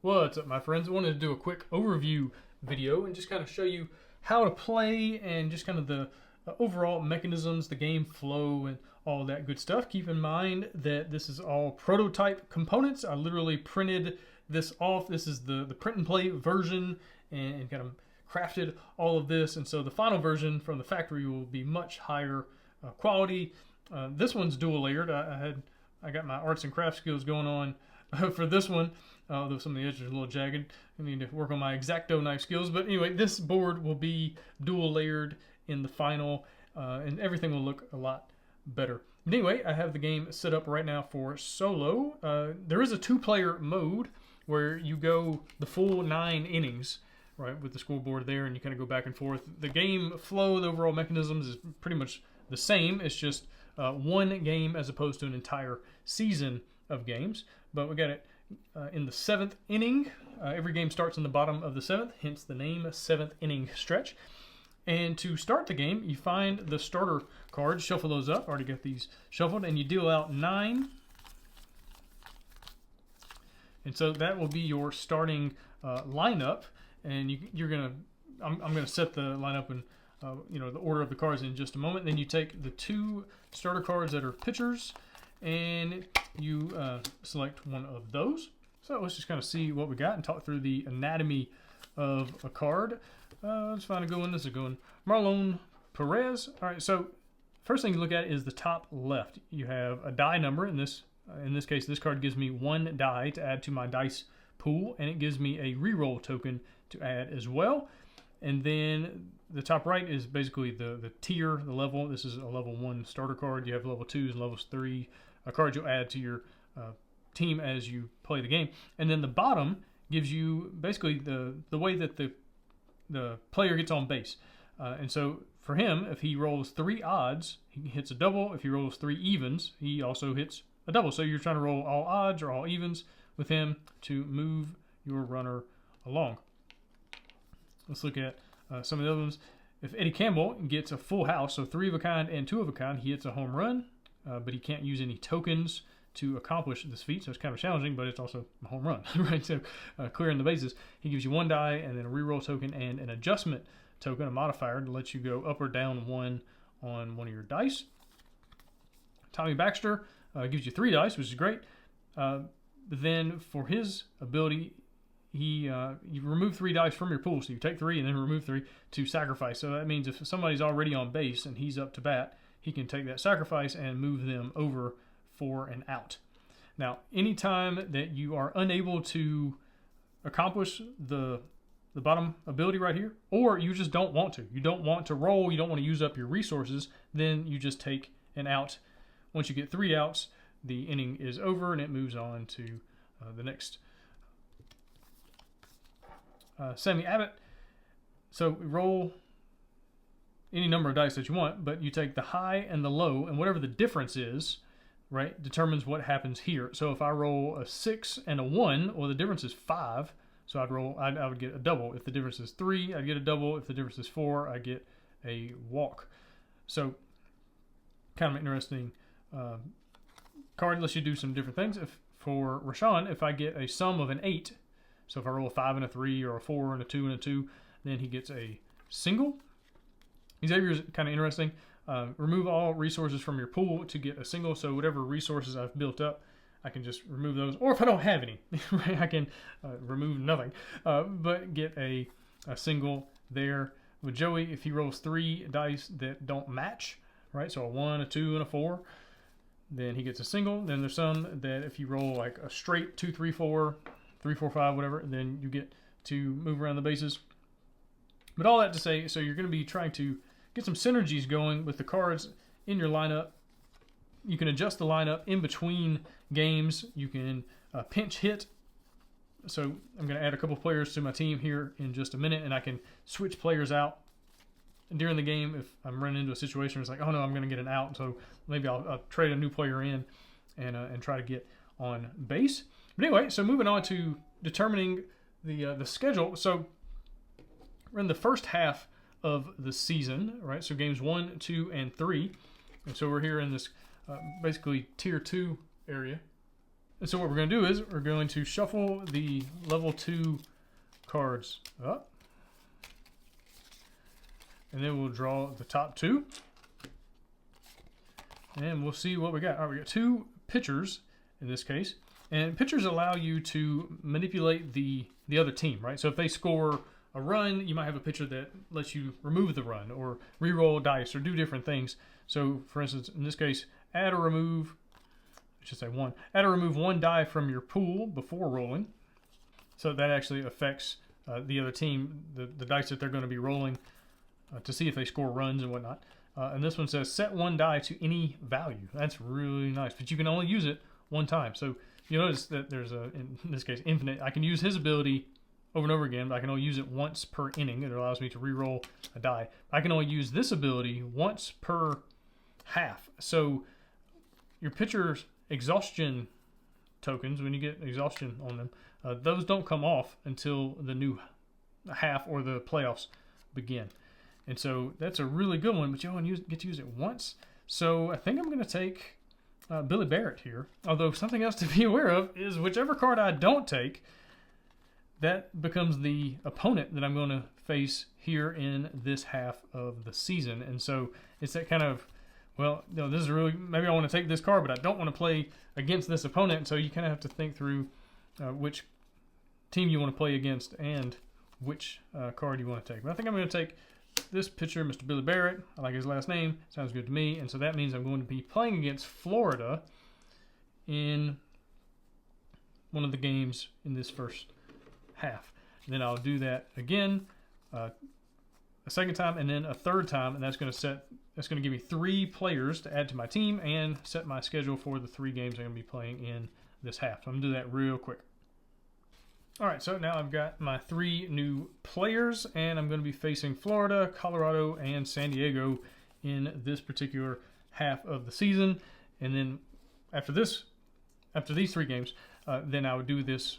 What's up, my friends? I wanted to do a quick overview video and just kind of show you how to play and just kind of the overall mechanisms, the game flow, and all that good stuff. Keep in mind that this is all prototype components. I literally printed this off. This is the print and play version and kind of crafted all of this. And so the final version from the factory will be much higher quality. This one's dual layered. I got my arts and crafts skills going on for this one, although some of the edges are a little jagged. I need to work on my X-Acto knife skills. But anyway, this board will be dual layered in the final, and everything will look a lot better. But anyway, I have the game set up right now for solo. There is a two-player mode where you go the full 9 innings, right, with the scoreboard there, and you kind of go back and forth. The game flow, the overall mechanisms is pretty much the same. It's just one game as opposed to an entire season of games. But we got it in the 7th inning. Every game starts in the bottom of the 7th, hence the name 7th inning stretch. And to start the game, you find the starter cards, shuffle those up. Already got these shuffled, and you deal out 9. And so that will be your starting lineup. And you're gonna, I'm gonna set the lineup in, the order of the cards in just a moment. Then you take the 2 starter cards that are pitchers, and you select one of those. So let's just kind of see what we got and talk through the anatomy of a card. Let's find a good one. This is a good one. Marlon Perez. All right, so first thing you look at is the top left. You have a die number. In this case, this card gives me 1 die to add to my dice pool, and it gives me a reroll token to add as well. And then the top right is basically the tier, the level. This is a level 1 starter card. You have level 2s and levels 3 cards you'll add to your team as you play the game. And then the bottom gives you basically the way that the player gets on base. And so for him, if he rolls 3 odds, he hits a double. If he rolls 3 evens, he also hits a double. So you're trying to roll all odds or all evens with him to move your runner along. Let's look at some of the other ones. If Eddie Campbell gets a full house, so 3 of a kind and 2 of a kind, he hits a home run, but he can't use any tokens to accomplish this feat, so it's kind of challenging, but it's also a home run, right? So clearing the bases, he gives you 1 die and then a reroll token and an adjustment token, a modifier to let you go up or down 1 on one of your dice. Tommy Baxter gives you 3 dice, which is great. Then for his ability, you remove 3 dice from your pool, so you take 3 and then remove 3 to sacrifice. So that means if somebody's already on base and he's up to bat, he can take that sacrifice and move them over for an out. Now, anytime that you are unable to accomplish the bottom ability right here, or you just don't want to, you don't want to roll, you don't want to use up your resources, then you just take an out. Once you get 3 outs, the inning is over and it moves on to the next. Sammy Abbott. So roll any number of dice that you want, but you take the high and the low, and whatever the difference is, right, determines what happens here. So if I roll a 6 and a 1, well, the difference is 5. So I would get a double. If the difference is 3, I'd get a double. If the difference is 4, I get a walk. So kind of an interesting card. Lets you do some different things. For Rashawn, if I get a sum of an 8, so if I roll a 5 and a 3 or a 4 and a 2 and a 2, then he gets a single. Xavier is kind of interesting. Remove all resources from your pool to get a single. So whatever resources I've built up, I can just remove those. Or if I don't have any, right, I can remove nothing. But get a single there. With Joey, if he rolls 3 dice that don't match, right, so a 1, a 2, and a 4, then he gets a single. Then there's some that if you roll like a straight 2, 3, 4, 3, 4, 5, whatever, then you get to move around the bases. But all that to say, so you're going to be trying to get some synergies going with the cards in your lineup. You can adjust the lineup in between games. You can pinch hit. So I'm going to add a couple players to my team here in just a minute, and I can switch players out during the game if I'm running into a situation where it's like, oh no, I'm going to get an out. So maybe I'll trade a new player in and try to get on base. But anyway, so moving on to determining the schedule. So we're in the first half of the season, right? So games 1, 2, and 3. And so we're here in this basically tier 2 area. And so what we're going to do is we're going to shuffle the level 2 cards up. And then we'll draw the top 2. And we'll see what we got. All right, we got 2 pitchers in this case. And pitchers allow you to manipulate the other team, right? So if they score a run, you might have a pitcher that lets you remove the run or re-roll dice or do different things. So for instance, in this case, add or remove, I should say 1, add or remove 1 die from your pool before rolling. So that actually affects the other team, the dice that they're going to be rolling to see if they score runs and whatnot. And this one says set 1 die to any value. That's really nice, but you can only use it 1 time. So you notice that there's in this case, infinite. I can use his ability over and over again, but I can only use it once per inning. It allows me to re-roll a die. I can only use this ability once per half. So your pitcher's exhaustion tokens, when you get exhaustion on them, those don't come off until the new half or the playoffs begin. And so that's a really good one, but you only get to use it once. So I think I'm going to take Billy Barrett here. Although something else to be aware of is whichever card I don't take, that becomes the opponent that I'm going to face here in this half of the season. And so it's that kind of, well, you know, this is really, maybe I want to take this card, but I don't want to play against this opponent. So you kind of have to think through which team you want to play against and which card you want to take. But I think I'm going to take this pitcher, Mr. Billy Barrett. I like his last name. Sounds good to me. And so that means I'm going to be playing against Florida in one of the games in this first half. And then I'll do that again a second time and then a third time, and that's going to give me 3 players to add to my team and set my schedule for the 3 games I'm going to be playing in this half. So I'm going to do that real quick. All right, so now I've got my 3 new players, and I'm going to be facing Florida, Colorado, and San Diego in this particular half of the season. And then after these 3 games, then I would do this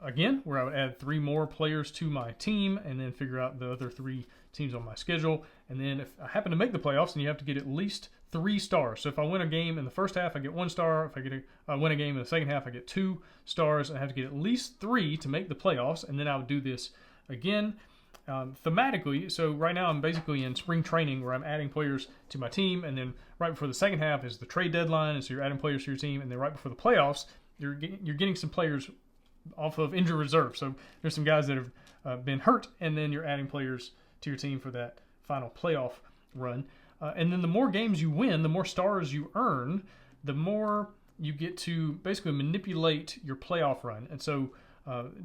again, where I would add 3 more players to my team and then figure out the other 3 teams on my schedule. And then if I happen to make the playoffs, then you have to get at least 3 stars. So if I win a game in the first half, I get 1 star. If I win a game in the second half, I get 2 stars. I have to get at least 3 to make the playoffs. And then I would do this again thematically. So right now I'm basically in spring training where I'm adding players to my team. And then right before the second half is the trade deadline. And so you're adding players to your team. And then right before the playoffs, you're getting some players off of injured reserve. So there's some guys that have been hurt, and then you're adding players to your team for that final playoff run. And then the more games you win, the more stars you earn, the more you get to basically manipulate your playoff run. And so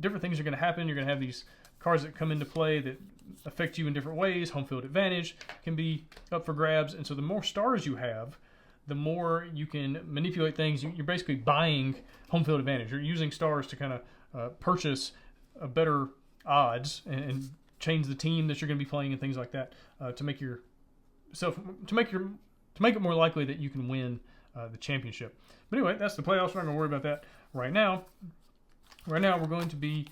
different things are going to happen. You're going to have these cards that come into play that affect you in different ways. Home field advantage can be up for grabs. And so the more stars you have, the more you can manipulate things. You're basically buying home field advantage. You're using stars to kind of purchase a better odds and change the team that you're going to be playing and things like that to make it more likely that you can win the championship. But anyway, that's the playoffs. We're not going to worry about that right now. Right now, we're going to be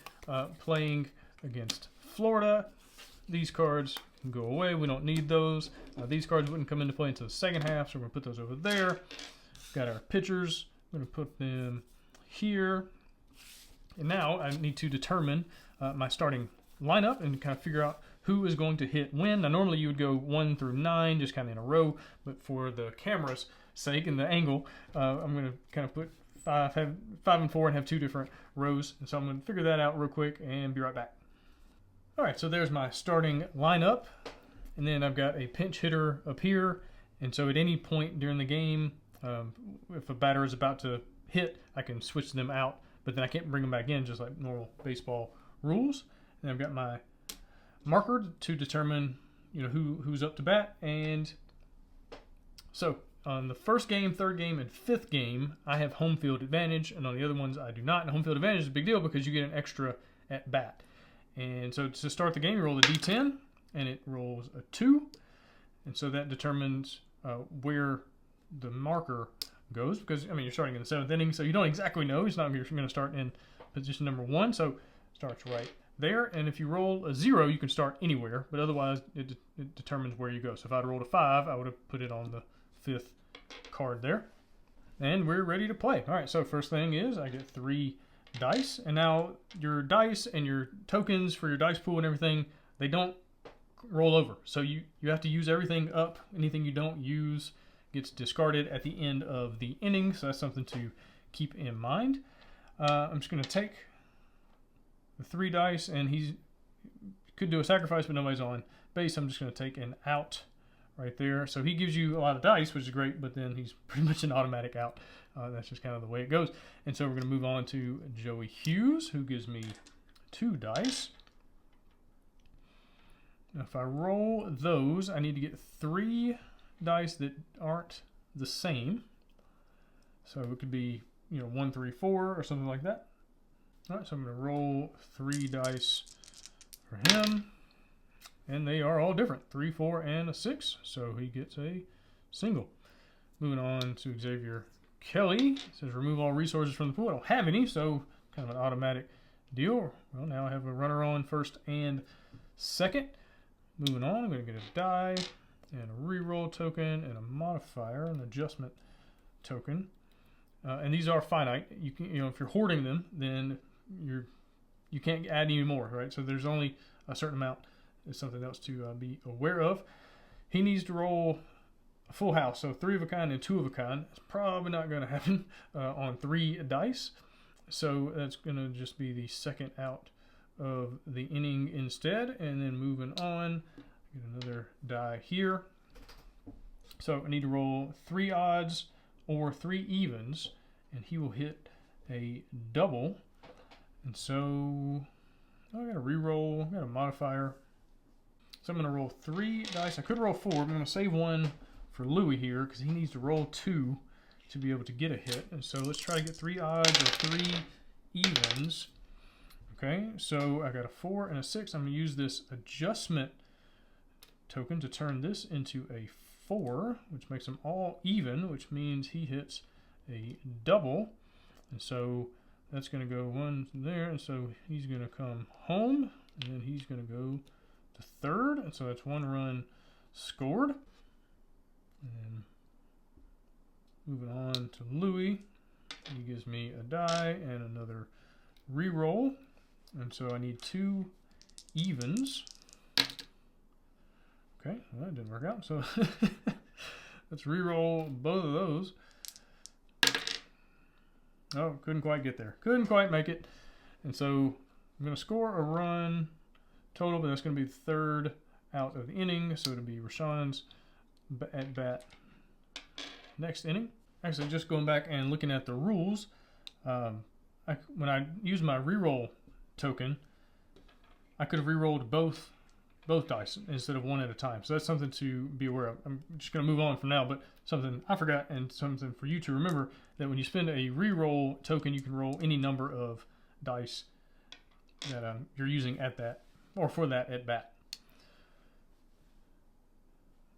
playing against Florida. These cards can go away. We don't need those. These cards wouldn't come into play until the second half, so we're going to put those over there. Got our pitchers. I'm going to put them here. And now I need to determine my starting lineup and kind of figure out who is going to hit when. Now, normally you would go 1 through 9, just kind of in a row, but for the camera's sake and the angle, I'm going to kind of put 5 and 4 and have 2 different rows. And so I'm going to figure that out real quick and be right back. All right, so there's my starting lineup, and then I've got a pinch hitter up here. And so at any point during the game, if a batter is about to hit, I can switch them out, but then I can't bring them back in just like normal baseball rules. And I've got my marker to determine, who's up to bat. And so on the first game, third game, and fifth game, I have home field advantage, and on the other ones I do not. And home field advantage is a big deal because you get an extra at bat. And so to start the game, you roll a D10, and it rolls a 2. And so that determines where the marker goes, because, you're starting in the 7th inning, so you don't exactly know. It's not going to start in position number 1, so it starts right there. And if you roll a 0, you can start anywhere, but otherwise it determines where you go. So if I'd rolled a 5, I would have put it on the 5th card there. and we're ready to play. All right, so first thing is I get 3 dice, and now your dice and your tokens for your dice pool and everything, they don't roll over. So you have to use everything up. Anything you don't use gets discarded at the end of the inning, so that's something to keep in mind. I'm just going to take the 3 dice, and he could do a sacrifice, but nobody's on base. I'm just going to take an out right there. So he gives you a lot of dice, which is great, but then he's pretty much an automatic out. That's just kind of the way it goes. And so we're going to move on to Joey Hughes, who gives me 2 dice. Now if I roll those, I need to get 3 dice that aren't the same. So it could be, 1, 3, 4 or something like that. All right, so I'm going to roll 3 dice for him. And they are all different, 3, 4, and a 6. So he gets a single. Moving on to Xavier Kelly. It says remove all resources from the pool. I don't have any, so kind of an automatic deal. Well, now I have a runner on first and second. Moving on, I'm going to get a die and a reroll token and a modifier, an adjustment token. And these are finite. You can, if you're hoarding them, then you can't add any more, right? So there's only a certain amount. Is something else to be aware of. He needs to roll a full house, so 3 of a kind and 2 of a kind. It's probably not going to happen on 3 dice, so that's going to just be the second out of the inning instead. And then moving on, get another die here. So I need to roll 3 odds or 3 evens, and he will hit a double. And so I got a reroll, I got a modifier. So I'm going to roll 3 dice. I could roll 4. I'm going to save 1 for Louis here because he needs to roll 2 to be able to get a hit. And so let's try to get 3 odds or 3 evens. Okay, so I got a 4 and a 6. I'm going to use this adjustment token to turn this into a 4, which makes them all even, which means he hits a double. And so that's going to go 1 there. And so he's going to come home, and then he's going to go to third, and so that's 1 run scored. And moving on to Louis, he gives me a die and another reroll, and so I need 2 evens. Okay, well, that didn't work out, so let's reroll both of those. Oh, couldn't quite get there. Couldn't quite make it. And so I'm going to score a run total, but that's going to be the 3rd out of the inning, so it'll be Rashawn's at bat next inning. Actually, just going back and looking at the rules, when I use my reroll token, I could have rerolled both dice instead of 1 at a time. So that's something to be aware of. I'm just going to move on for now, but something I forgot and something for you to remember, that when you spend a reroll token, you can roll any number of dice that you're using at that, or for that at bat.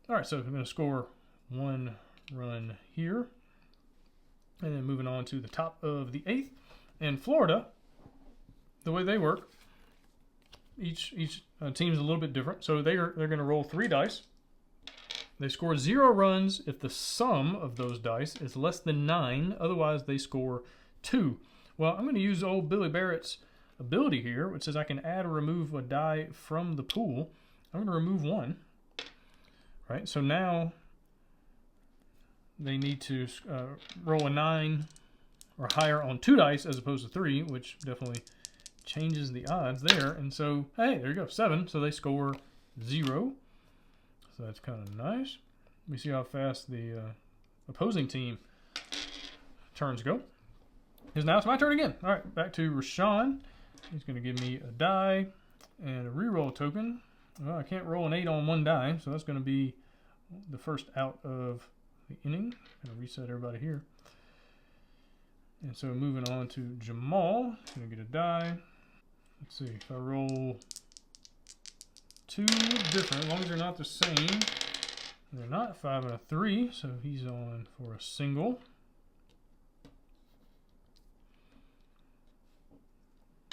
All right, so I'm going to score 1 run here. And then moving on to the top of the 8th. And Florida, the way they work, each team's a little bit different. So they're going to roll 3 dice. They score 0 runs if the sum of those dice is less than 9. Otherwise, they score 2. Well, I'm going to use old Billy Barrett's ability here, which says I can add or remove a die from the pool. I'm going to remove 1. Right, so now they need to roll a 9 or higher on 2 dice as opposed to 3, which definitely changes the odds there. And so, hey, there you go, 7. So they score 0. So that's kind of nice. Let me see how fast the opposing team turns go. Because now it's my turn again. All right, back to Rashawn. He's going to give me a die and a reroll token. Well, I can't roll an 8 on 1 die, so that's going to be the first out of the inning. I'm going to reset everybody here. And so moving on to Jamal, going to get a die. Let's see, if I roll 2 different, as long as they're not the same. They're not, 5 and a 3, so he's on for a single.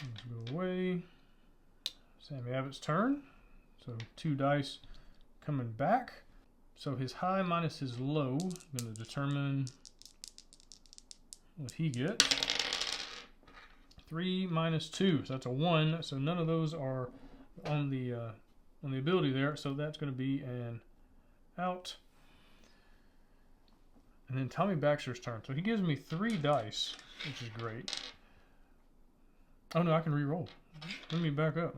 Let's go away. Sammy Abbott's turn. So 2 dice coming back. So his high minus his low, I'm going to determine what he gets. 3 minus 2, so that's a 1. So none of those are on the ability there. So that's going to be an out. And then Tommy Baxter's turn. So he gives me 3 dice, which is great. Oh no, I can re-roll. Let me back up.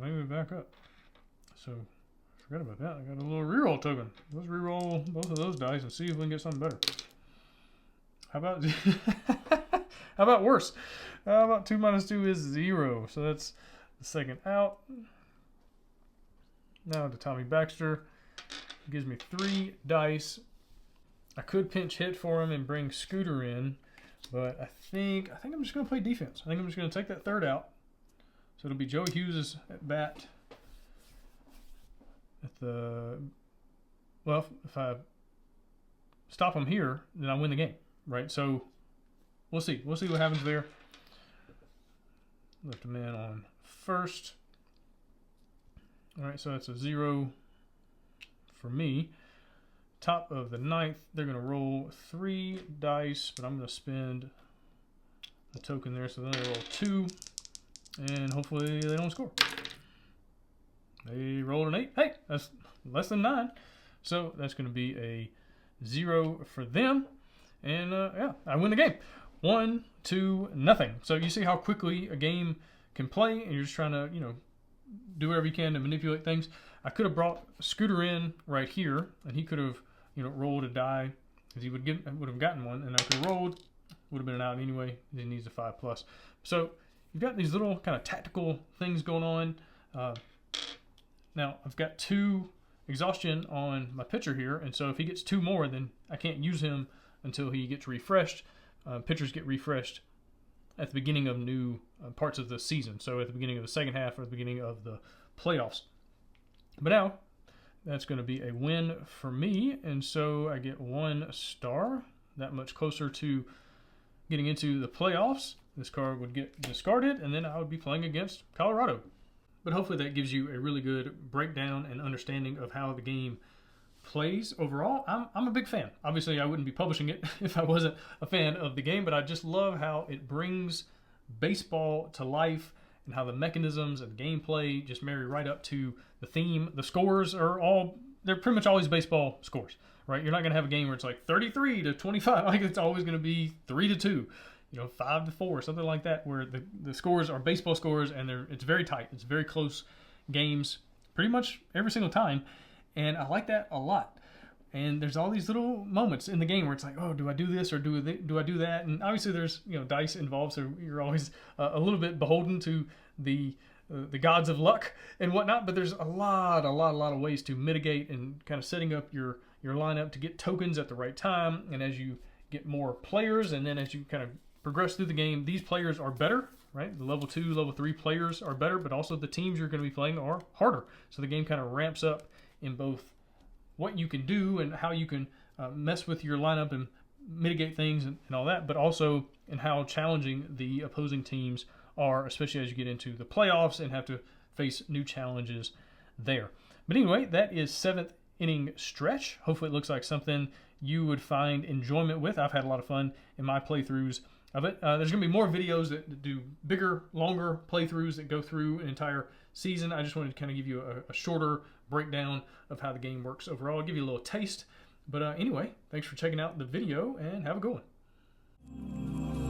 So I forgot about that. I got a little re-roll token. Let's re-roll both of those dice and see if we can get something better. How about how about worse? How about 2 minus 2 is 0? So that's the second out. Now to Tommy Baxter. He gives me 3 dice. I could pinch hit for him and bring Scooter in, but I think I'm just going to play defense. I think I'm just going to take that third out. So it'll be Joey Hughes at bat. Well, if I stop him here, then I win the game, right? So we'll see. We'll see what happens there. Left a man on first. All right, so that's a 0 for me. Top of the 9th, they're going to roll 3 dice, but I'm going to spend a token there, so then they roll 2, and hopefully they don't score. They rolled an 8. Hey, that's less than 9, so that's going to be a 0 for them, and yeah, I win the game. 1-0. So you see how quickly a game can play, and you're just trying to, do whatever you can to manipulate things. I could have brought Scooter in right here, and he could have, rolled a die, because he would have gotten one, and I could have rolled, would have been an out anyway. He needs a 5+. So you've got these little kind of tactical things going on. Now I've got 2 exhaustion on my pitcher here, and so if he gets 2 more, then I can't use him until he gets refreshed. Pitchers get refreshed at the beginning of new parts of the season, so at the beginning of the second half or the beginning of the playoffs. But now that's going to be a win for me, and so I get 1 star, that much closer to getting into the playoffs. This card would get discarded, and then I would be playing against Colorado. But hopefully that gives you a really good breakdown and understanding of how the game plays overall. I'm a big fan. Obviously, I wouldn't be publishing it if I wasn't a fan of the game, but I just love how it brings baseball to life and how the mechanisms and gameplay just marry right up to the theme. The scores they're pretty much always baseball scores, right? You're not going to have a game where it's like 33-25. Like it's always going to be 3-2, 5-4, something like that, where the scores are baseball scores and it's very tight. It's very close games pretty much every single time. And I like that a lot. And there's all these little moments in the game where it's like, oh, do I do this or do I do that? And obviously there's dice involved, so you're always a little bit beholden to the gods of luck and whatnot. But there's a lot of ways to mitigate and kind of setting up your lineup to get tokens at the right time. And as you get more players, and then as you kind of progress through the game, these players are better, right? The level 2, level 3 players are better, but also the teams you're going to be playing are harder. So the game kind of ramps up in both what you can do and how you can mess with your lineup and mitigate things and all that, but also in how challenging the opposing teams are, especially as you get into the playoffs and have to face new challenges there. But anyway, that is 7th inning stretch. Hopefully it looks like something you would find enjoyment with. I've had a lot of fun in my playthroughs of it. There's going to be more videos that do bigger, longer playthroughs that go through an entire season. I just wanted to kind of give you a shorter breakdown of how the game works overall. I'll give you a little taste. But anyway, thanks for checking out the video, and have a good one.